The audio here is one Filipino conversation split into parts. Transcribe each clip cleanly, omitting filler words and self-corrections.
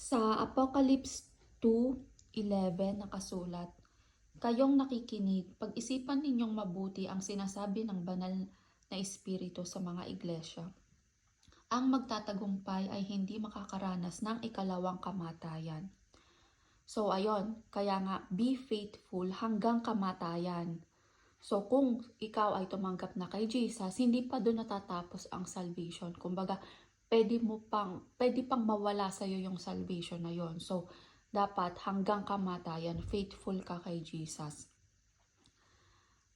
Sa Apocalypse 2:11 nakasulat, "Kayong nakikinig, pag-isipan ninyong mabuti ang sinasabi ng banal na Espiritu sa mga iglesia. Ang magtatagumpay ay hindi makakaranas ng ikalawang kamatayan." So ayon, kaya nga be faithful hanggang kamatayan. So kung ikaw ay tumanggap na kay Jesus, hindi pa doon natatapos ang salvation. Kumbaga, pwede pang mawala sa iyo yung salvation na yon. So dapat hanggang kamatayan faithful ka kay Jesus.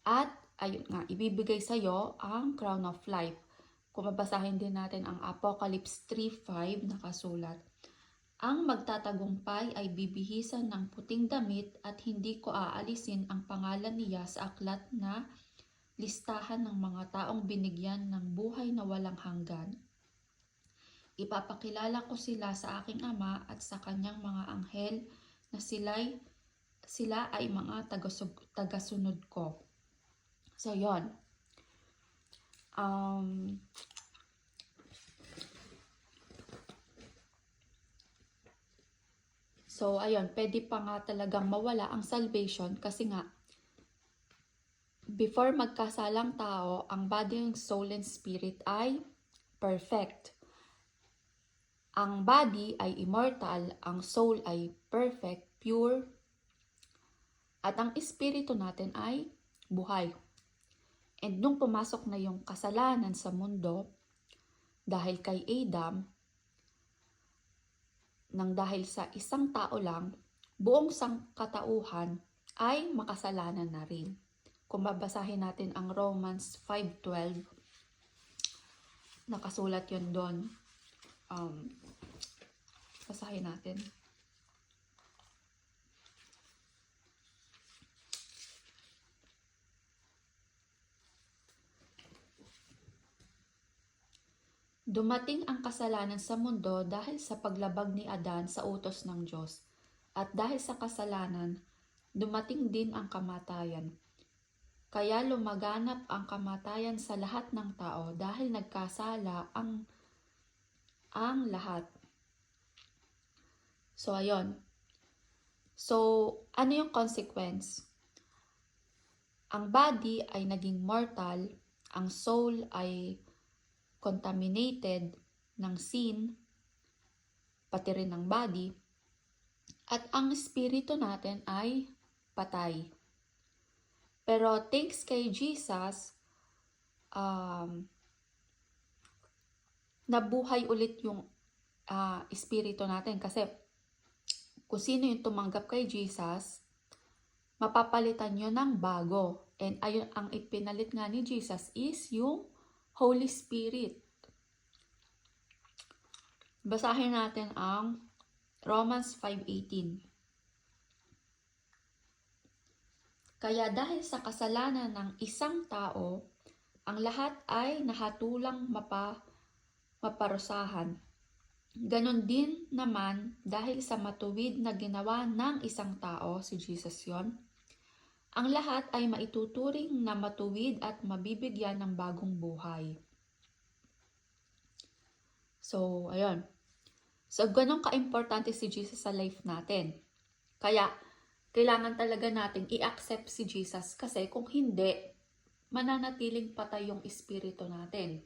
At ayun nga, ibibigay sa iyo ang crown of life. Kung mabasahin din natin ang Apocalypse 3:5 nakasulat, "Ang magtatagumpay ay bibihisan ng puting damit at hindi ko aalisin ang pangalan niya sa aklat na listahan ng mga taong binigyan ng buhay na walang hanggan. Ipapakilala ko sila sa aking Ama at sa kanyang mga anghel na sila ay mga tagasunod ko." So, yon. So, ayun, pwede pa nga talagang mawala ang salvation kasi nga, before magkasalang tao, ang body, soul, and spirit ay perfect. Ang body ay immortal, ang soul ay perfect, pure, at ang espiritu natin ay buhay. And nung pumasok na yung kasalanan sa mundo, dahil kay Adam, nang dahil sa isang tao lang, buong sangkatauhan ay makasalanan na rin. Kung babasahin natin ang Romans 5:12, nakasulat yun doon. Basahin natin. "Dumating ang kasalanan sa mundo dahil sa paglabag ni Adan sa utos ng Diyos. At dahil sa kasalanan, dumating din ang kamatayan. Kaya lumaganap ang kamatayan sa lahat ng tao dahil nagkasala ang lahat." So, ayun. So, ano yung consequence? Ang body ay naging mortal, ang soul ay contaminated ng sin, pati rin ng body, at ang espiritu natin ay patay. Pero thanks kay Jesus, nabuhay ulit yung espiritu natin kasi kung sino yung tumanggap kay Jesus, mapapalitan nyo ng bago. And ayun, ang ipinalit nga ni Jesus is yung Holy Spirit. Basahin natin ang Romans 5:18. "Kaya dahil sa kasalanan ng isang tao, ang lahat ay nahatulang maparusahan. Ganon din naman dahil sa matuwid na ginawa ng isang tao," si Jesus yon, "ang lahat ay maituturing na matuwid at mabibigyan ng bagong buhay." So, ayun. So, ganun ka-importante si Jesus sa life natin. Kaya, kailangan talaga natin i-accept si Jesus kasi kung hindi, mananatiling patay yung espiritu natin.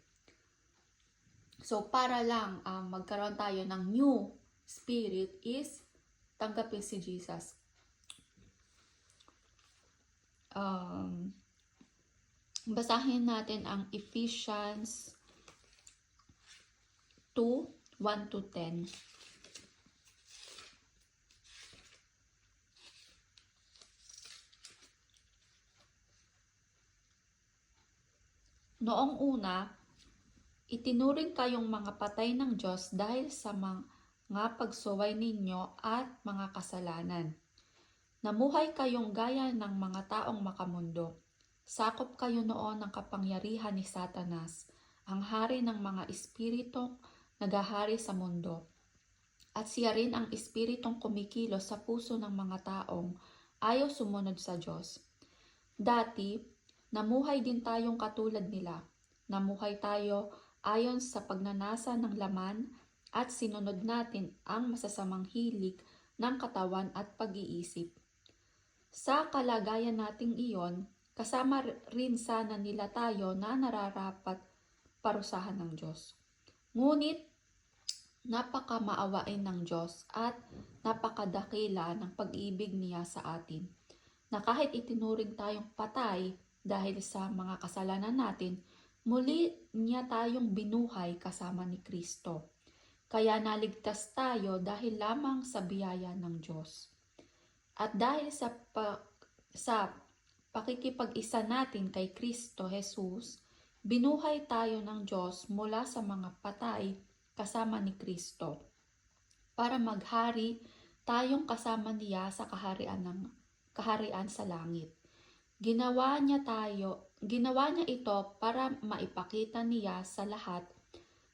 So, para lang magkaroon tayo ng new spirit is tanggapin si Jesus. Basahin natin ang Ephesians 2:1-10. "Noong una, itinuring kayong mga patay ng Diyos dahil sa mga pagsuway ninyo at mga kasalanan. Namuhay kayong gaya ng mga taong makamundo. Sakop kayo noon ng kapangyarihan ni Satanas, ang hari ng mga espiritong nagahari sa mundo. At siya rin ang espiritong kumikilos sa puso ng mga taong ayaw sumunod sa Diyos. Dati, namuhay din tayong katulad nila. Namuhay tayo ayon sa pagnanasa ng laman at sinunod natin ang masasamang hilig ng katawan at pag-iisip. Sa kalagayan nating iyon, kasama rin sana nila tayo na nararapat parusahan ng Diyos. Ngunit napakamaawain ng Diyos at napakadakila ng pag-ibig niya sa atin, na kahit itinuring tayong patay dahil sa mga kasalanan natin, muli niya tayong binuhay kasama ni Kristo. Kaya naligtas tayo dahil lamang sa biyaya ng Diyos. At dahil sa pakikipag-isa natin kay Kristo Jesus, binuhay tayo ng Diyos mula sa mga patay kasama ni Kristo, para maghari tayong kasama niya sa kaharian sa langit. Ginawa niya ito para maipakita niya sa lahat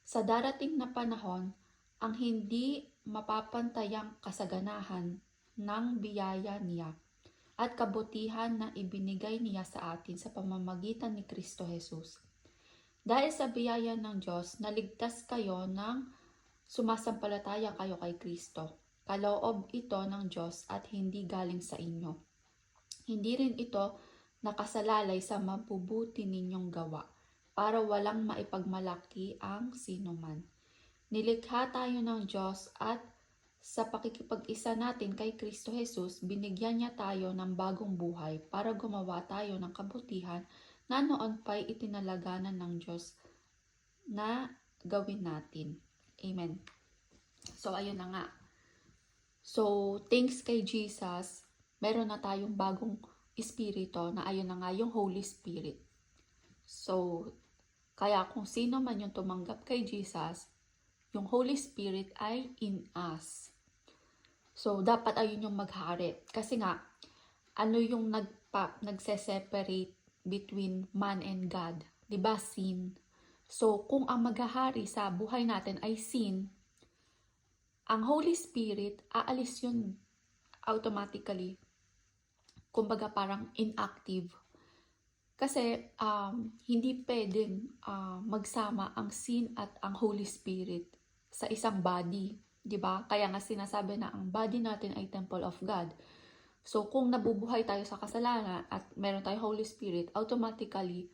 sa darating na panahon ang hindi mapapantayang kasaganahan ng biyaya niya at kabutihan na ibinigay niya sa atin sa pamamagitan ni Kristo Jesus. Dahil sa biyaya ng Diyos, naligtas kayo nang sumasampalataya kayo kay Kristo. Kaloob ito ng Diyos at hindi galing sa inyo. Hindi rin ito nakasalalay sa mabubuti ninyong gawa, para walang maipagmalaki ang sinuman. Nilikha tayo ng Diyos at sa pakikipag-isa natin kay Kristo Jesus, binigyan niya tayo ng bagong buhay para gumawa tayo ng kabutihan na noon pa'y itinalaganan ng Diyos na gawin natin. Amen. So, ayun na nga. So, thanks kay Jesus, meron na tayong bagong espiritu na ayun na nga yung Holy Spirit. So, kaya kung sino man yung tumanggap kay Jesus, yung Holy Spirit ay in us. So, dapat ayun yung maghari. Kasi nga, ano yung nagse-separate between man and God? Diba? Sin. So, kung ang maghahari sa buhay natin ay sin, ang Holy Spirit, aalis yun automatically. Kumbaga parang inactive. Kasi hindi pwedeng magsama ang sin at ang Holy Spirit sa isang body. Diba? Kaya nga sinasabi na ang body natin ay temple of God. So, kung nabubuhay tayo sa kasalanan at meron tayong Holy Spirit, automatically,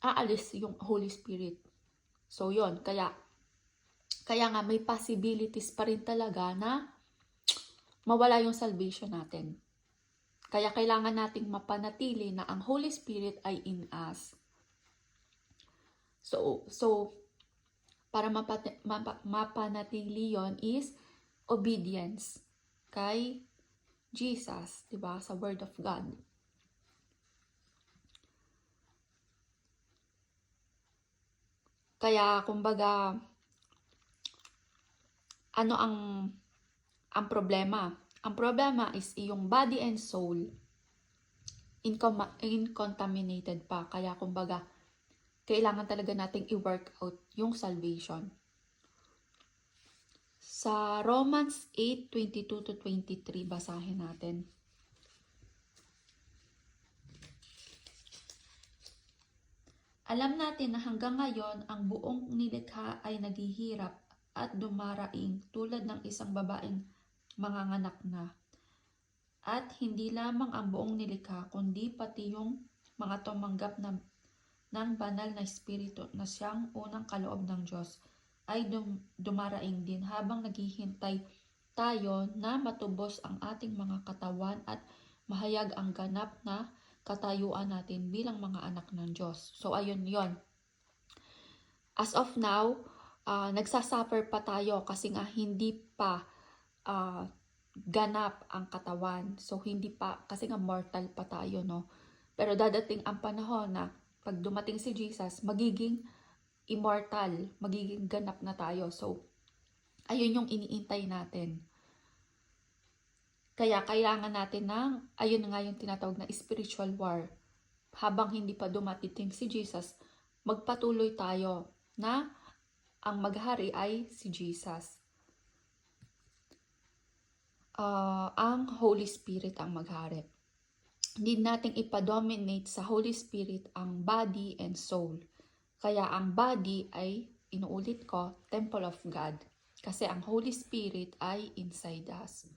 aalis yung Holy Spirit. So, yon. Kaya nga may possibilities pa rin talaga na mawala yung salvation natin. Kaya kailangan nating mapanatili na ang Holy Spirit ay in us. So para mapanatili yon is obedience kay Jesus, diba? Sa Word of God. Kaya, kumbaga, ano ang problema? Ang problema is yung body and soul incontaminated pa. Kaya, kumbaga, kailangan talaga nating i-work out yung salvation. Sa Romans 8:22-23, basahin natin. Alam natin na hanggang ngayon, ang buong nilikha ay naghihirap at dumaraing tulad ng isang babaeng manganganak na. At hindi lamang ang buong nilikha, kundi pati yung mga tumanggap ng banal na espiritu na siyang unang kaloob ng Diyos ay dumaraing din habang naghihintay tayo na matubos ang ating mga katawan at mahayag ang ganap na katayuan natin bilang mga anak ng Diyos. So, ayun yon. As of now, nagsasuffer pa tayo kasi nga hindi pa ganap ang katawan. So, hindi pa, kasi nga mortal pa tayo, no? Pero dadating ang panahon na pag dumating si Jesus, magiging immortal, magiging ganap na tayo. So, ayun yung iniintay natin. Kaya kailangan natin ayun nga yung tinatawag na spiritual war. Habang hindi pa dumatiting si Jesus, magpatuloy tayo na ang maghari ay si Jesus. Ang Holy Spirit ang maghari. Need nating ipadominate sa Holy Spirit ang body and soul. Kaya ang body ay, inuulit ko, temple of God. Kasi ang Holy Spirit ay inside us.